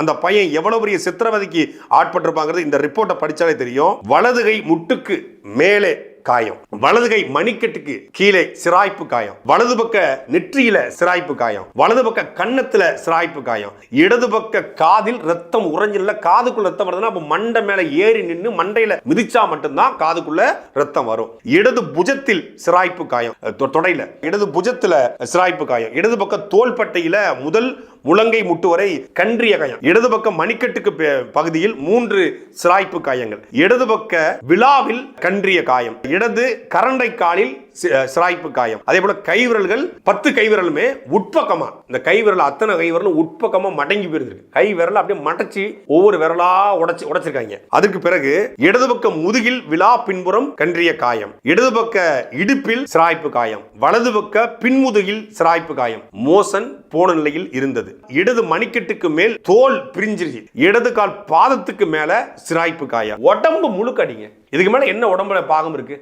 அந்த பையன் எவ்வளவு பெரிய சித்திரவதைக்கு ஆட்பட்டிருப்பாங்கிறது இந்த ரிப்போர்ட்டை படிச்சாலே தெரியும். வலதுகை முட்டுக்கு மேலே காயம், வலதுகை மணிக்கட்டுக்கு கீழே சிராய்ப்பு காயம், வலது பக்க நெற்றியில சிராய்ப்பு காயம், வலது பக்க கன்னத்துல சிராய்ப்பு காயம், இடது பக்க காதில் ரத்தம் உறைஞ்சில, காதுக்குள்ள ரத்தம் வருதுன்னா அப்ப மண்டை மேல ஏறி நின்று மண்டையில மிதிச்சா மட்டும்தான் காதுக்குள்ள ரத்தம் வரும். இடது புஜத்தில் சிராய்ப்பு காயம், தொடையில இடது புஜத்துல சிராய்ப்பு காயம், இடது பக்க தோள்பட்டையில முதல் முழங்கை முட்டு வரை கன்றிய காயம், இடது பக்க மணிக்கட்டுக்கு பகுதியில் 3 சிராய்ப்பு காயங்கள், இடது பக்க விழாவில் கன்றிய காயம், இடது கரண்டை காலில் சிராய்ப்பு காயம். அதே போல கைவிரல்கள் 10 கைவிரலுமே உட்பக்கமா, இந்த கைவிரல் அத்தனை கைவிரலும் உட்பக்கமா மடங்கி போயிருக்கு. கைவிரல் அப்படியே மடச்சி ஒவ்வொரு விரலா உடைச்சிருக்காங்க. அதுக்கு பிறகு இடது பக்க முதுகில் விழா பின்புறம் கன்றிய காயம், இடது பக்க இடுப்பில் சிராய்ப்பு காயம், வலது பக்க பின்முதுகில் சிராய்ப்பு காயம், மோசன் போன நிலையில் இருந்தது. இடது மணிக்கட்டுக்கு மேல் தோல் பிரிஞ்சிருச்சு, இடது கால் பாதத்துக்கு மேல சிராய்ப்பு காயம். உடம்பு முழுக்க அடிங்க. இதுக்கு மேல என்ன உடம்புல பாகம் இருக்கு?